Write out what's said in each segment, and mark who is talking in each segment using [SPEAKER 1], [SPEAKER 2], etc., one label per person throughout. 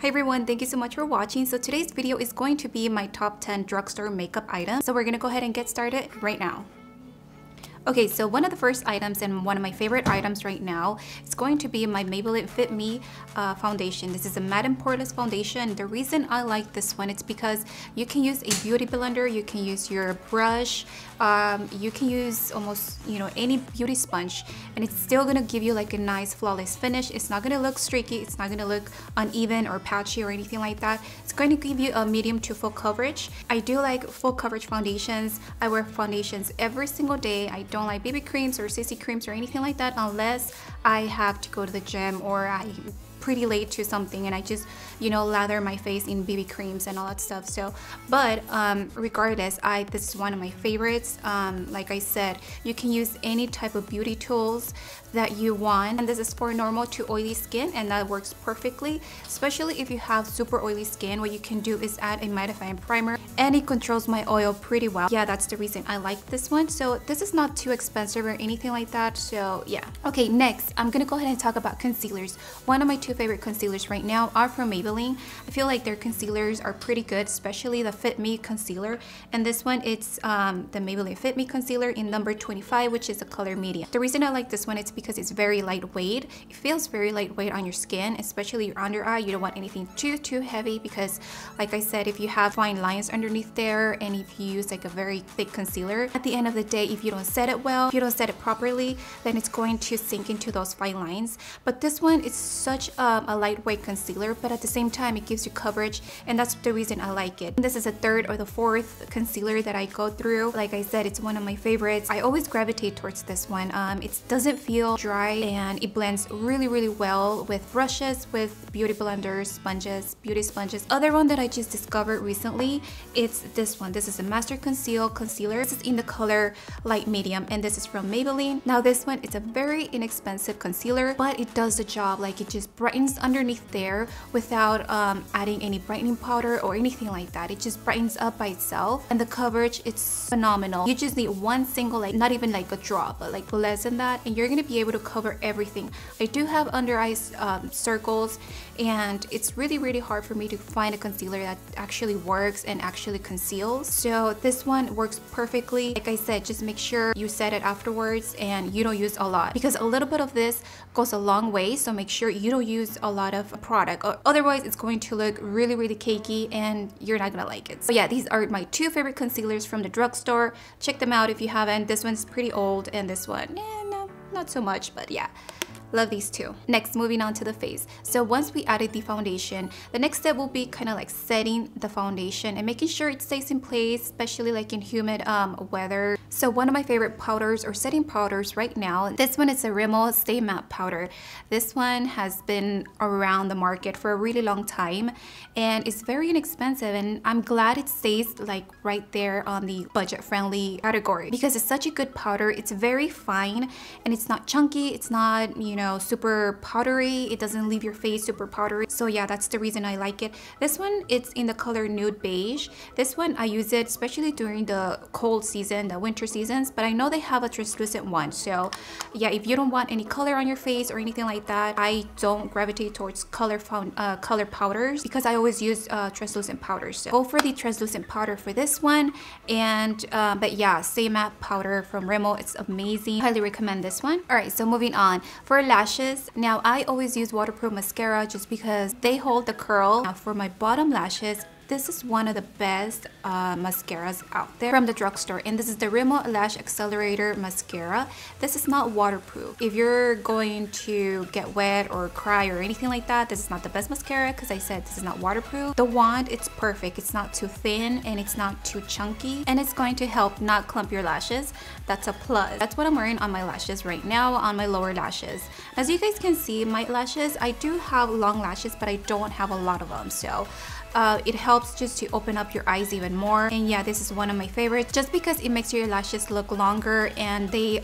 [SPEAKER 1] Hi everyone, thank you so much for watching. So today's video is going to be my top 10 drugstore makeup items. So we're gonna go ahead and get started right now. Okay, so one of the first items and one of my favorite items right now is going to be my Maybelline Fit Me foundation. This is a matte and poreless foundation. The reason I like this one is because you can use a beauty blender, you can use your brush, you can use almost, any beauty sponge, and it's still gonna give you like a nice flawless finish. It's not gonna look streaky, it's not gonna look uneven or patchy or anything like that. It's going to give you a medium to full coverage. I do like full coverage foundations. I wear foundations every single day. I don't like BB creams or CC creams or anything like that unless I have to go to the gym or I'm pretty late to something and I just lather my face in BB creams and all that stuff. So but regardless, this is one of my favorites. Like I said, you can use any type of beauty tools that you want, and this is for normal to oily skin, and that works perfectly, especially if you have super oily skin. What you can do is add a mattifying primer and it controls my oil pretty well. Yeah, that's the reason I like this one. So this is not too expensive or anything like that, so yeah. Okay, next I'm gonna go ahead and talk about concealers. One of my two favorite concealers right now are from Maybelline. I feel like their concealers are pretty good, especially the Fit Me concealer, and this one, it's the Maybelline Fit Me concealer in number 25, which is a color medium. The reason I like this one is because it's very lightweight. It feels very lightweight on your skin, especially your under eye. You don't want anything too heavy because, like I said, if you have fine lines underneath there and if you use like a very thick concealer, at the end of the day, if you don't set it well, if you don't set it properly, then it's going to sink into those fine lines. But this one is such a lightweight concealer, but at the same time it gives you coverage, and that's the reason I like it. This is the third or the fourth concealer that I go through. Like I said, it's one of my favorites. I always gravitate towards this one. It doesn't feel dry and it blends really well with brushes, with beauty blenders, sponges, beauty sponges. Other one that I just discovered recently, it's this one. This is a Master Conceal concealer. This is in the color light medium, and this is from Maybelline. Now this one is a very inexpensive concealer, but it does the job. Like, it just brightens underneath there without adding any brightening powder or anything like that. It just brightens up by itself, and the coverage, it's phenomenal. You just need one single, like not even like a drop, but like less than that, and you're gonna be able to cover everything. I do have under eye circles, and it's really hard for me to find a concealer that actually works and actually conceals. So this one works perfectly. Like I said, just make sure you set it afterwards and you don't use a lot, because a little bit of this goes a long way. So make sure you don't use a lot of product, or otherwise it's going to look really cakey and you're not gonna like it. So yeah, these are my two favorite concealers from the drugstore. Check them out if you haven't. This one's pretty old, and this one, no, not so much, but yeah. Love these two. Next, moving on to the face. So once we added the foundation, the next step will be kind of like setting the foundation and making sure it stays in place, especially like in humid weather. So one of my favorite powders or setting powders right now, this one is a Rimmel Stay Matte powder. This one has been around the market for a really long time, and it's very inexpensive, and I'm glad it stays like right there on the budget-friendly category because it's such a good powder. It's very fine and it's not chunky. It's not, super powdery. It doesn't leave your face super powdery. So yeah, that's the reason I like it. This one, it's in the color nude beige. This one, I use it especially during the cold season, the winter seasons, but I know they have a translucent one. So yeah, if you don't want any color on your face or anything like that, I don't gravitate towards color powders because I always use translucent powders. So go for the translucent powder for this one. And but yeah, Stay Matte powder from Rimmel, it's amazing. Highly recommend this one. All right, so moving on. For lashes, now I always use waterproof mascara just because they hold the curl. Now for my bottom lashes, this is one of the best mascaras out there from the drugstore, and this is the Rimmel Lash Accelerator mascara. This is not waterproof. If you're going to get wet or cry or anything like that, this is not the best mascara because I said this is not waterproof. The wand, it's perfect. It's not too thin and it's not too chunky, and it's going to help not clump your lashes. That's a plus. That's what I'm wearing on my lashes right now, on my lower lashes. As you guys can see, my lashes, I do have long lashes, but I don't have a lot of them. So it helps just to open up your eyes even more. And yeah, this is one of my favorites just because it makes your lashes look longer and they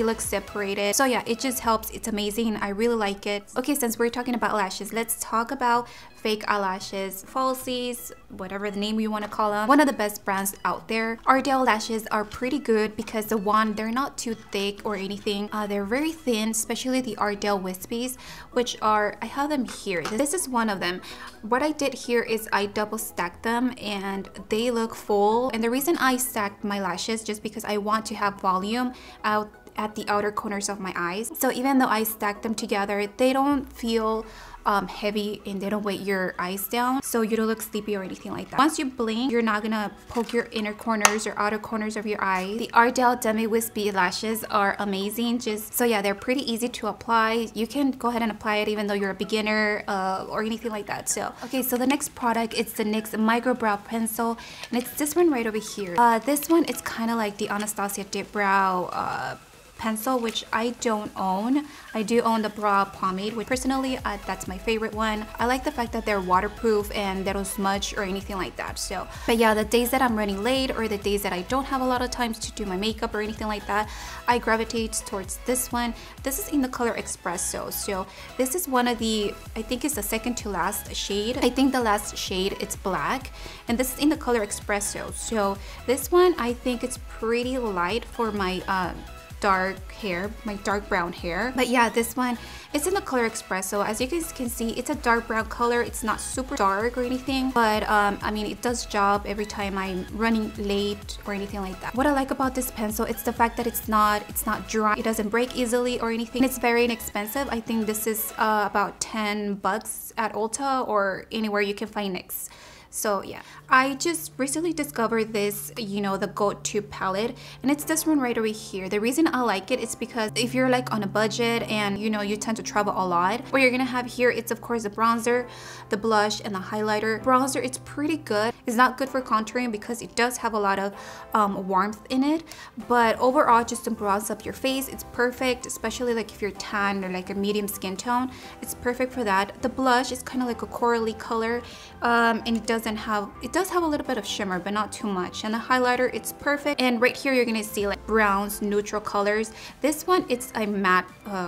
[SPEAKER 1] look separated. So yeah, it just helps. It's amazing. I really like it. Okay, since we're talking about lashes, let's talk about fake eyelashes, falsies, whatever the name you want to call them. One of the best brands out there. Ardell lashes are pretty good because the one, they're not too thick or anything. They're very thin, especially the Ardell wispies, which are, I have them here. This is one of them. What I did here is I double stacked them and they look full. And the reason I stacked my lashes just because I want to have volume out at the outer corners of my eyes. So even though I stack them together, they don't feel heavy and they don't weigh your eyes down, so you don't look sleepy or anything like that. Once you blink, you're not gonna poke your inner corners or outer corners of your eyes. The Ardell Demi Wispy lashes are amazing. So yeah, they're pretty easy to apply. You can go ahead and apply it even though you're a beginner or anything like that. So okay, so the next product is the NYX Micro Brow Pencil, and it's this one right over here. This one is kind of like the Anastasia Dip Brow pencil, which I don't own. I do own the brow pomade, which personally that's my favorite one. I like the fact that they're waterproof and they don't smudge or anything like that. So but yeah, the days that I'm running late or the days that I don't have a lot of times to do my makeup or anything like that, I gravitate towards this one. This is in the color Espresso. So this is one of the, I think it's the second to last shade. I think the last shade, it's black, and this is in the color Espresso. So this one, I think it's pretty light for my dark hair, my dark brown hair. But yeah, this one, it's in the color Espresso. As you guys can see, it's a dark brown color. It's not super dark or anything, but I mean, it does job every time I'm running late or anything like that. What I like about this pencil, it's the fact that it's not dry. It doesn't break easily or anything. It's very inexpensive. I think this is about 10 bucks at Ulta or anywhere you can find NYX. So yeah, I just recently discovered this, you know, the go-to palette, and it's this one right over here. The reason I like it is because if you're like on a budget and you know you tend to travel a lot, what you're gonna have here, it's of course the bronzer, the blush, and the highlighter. Bronzer, it's pretty good. It's not good for contouring because it does have a lot of warmth in it, but overall, just to bronze up your face, it's perfect, especially like if you're tan or like a medium skin tone. It's perfect for that. The blush is kind of like a corally color, and it does have a little bit of shimmer, but not too much. And the highlighter, it's perfect. And right here, you're gonna see like browns, neutral colors. This one, it's a matte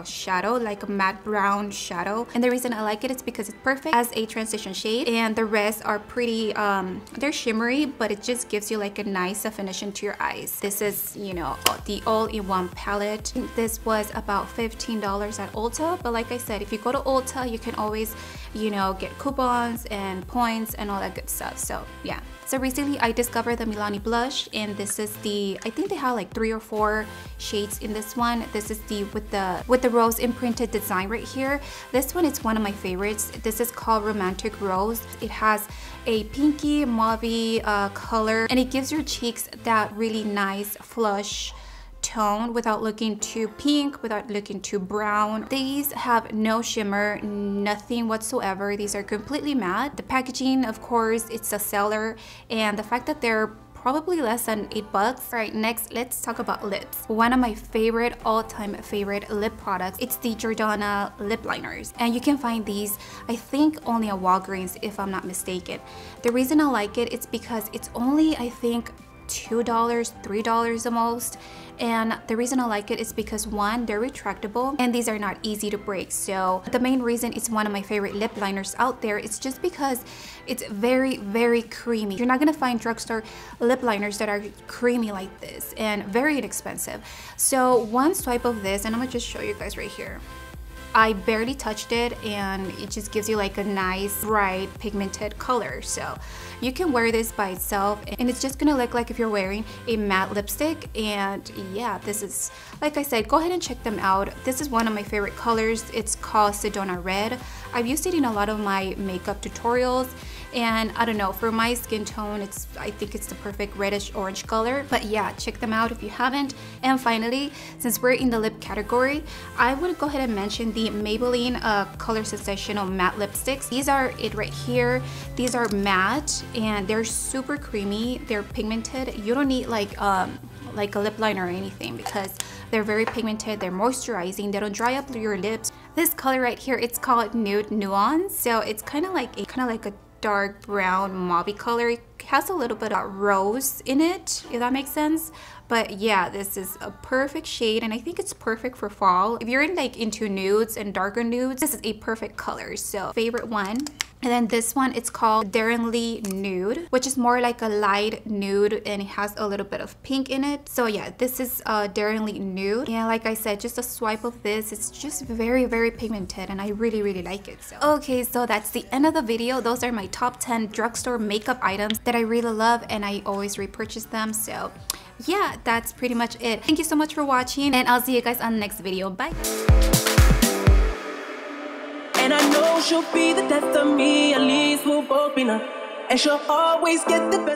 [SPEAKER 1] shadow, like a matte brown shadow. And the reason I like it is because it's perfect as a transition shade. And the rest are pretty, they're shimmery, but it just gives you like a nice definition to your eyes. This is, you know, the all-in-one palette. This was about $15 at Ulta. But like I said, if you go to Ulta, you can always, you know, get coupons and points and all that good stuff. So yeah, so recently I discovered the Milani blush, and this is the, I think they have like 3 or 4 shades in this one. This is the with the rose imprinted design right here. This one is one of my favorites. This is called Romantic Rose. It has a pinky mauve color, and it gives your cheeks that really nice flush tone without looking too pink, without looking too brown. These have no shimmer, nothing whatsoever. These are completely matte. The packaging, of course, it's a seller, and the fact that they're probably less than 8 bucks. All right, next, let's talk about lips. One of my favorite, all-time favorite lip products, it's the Jordana lip liners. And you can find these, I think, only at Walgreens, if I'm not mistaken. The reason I like it, it's because it's only, I think, $2, $3 the most. And the reason I like it is because one, they're retractable and these are not easy to break. So the main reason it's one of my favorite lip liners out there is just because it's very, very creamy. You're not gonna find drugstore lip liners that are creamy like this and very inexpensive. So one swipe of this, and I'm gonna just show you guys right here. I barely touched it and it just gives you like a nice bright pigmented color. So you can wear this by itself and it's just gonna look like if you're wearing a matte lipstick. And yeah, this is, like I said, go ahead and check them out. This is one of my favorite colors. It's called Sedona Red. I've used it in a lot of my makeup tutorials, and I don't know, for my skin tone, I think it's the perfect reddish orange color. But yeah, check them out if you haven't. And finally, since we're in the lip category, I would go ahead and mention the Maybelline Colorsensation matte lipsticks. These are it right here. These are matte and they're super creamy. They're pigmented. You don't need like a lip liner or anything because they're very pigmented. They're moisturizing. They don't dry up your lips. This color right here, it's called Nude Nuance. So it's kind of like a dark brown mauve color. has a little bit of rose in it, if that makes sense. But yeah, this is a perfect shade, and I think it's perfect for fall. If you're into nudes and darker nudes, this is a perfect color. So favorite one. And then this one, it's called Daringly Nude, which is more like a light nude, and it has a little bit of pink in it. So yeah, this is Daringly Nude. Yeah, like I said, just a swipe of this, it's just very, very pigmented, and I really, really like it. So okay, so that's the end of the video. Those are my top 10 drugstore makeup items that I really love, and I always repurchase them. So yeah, that's pretty much it. Thank you so much for watching, and I'll see you guys on the next video. Bye.
[SPEAKER 2] And I know she'll be the death of me, at least we'll both be numb. And she'll always get the best.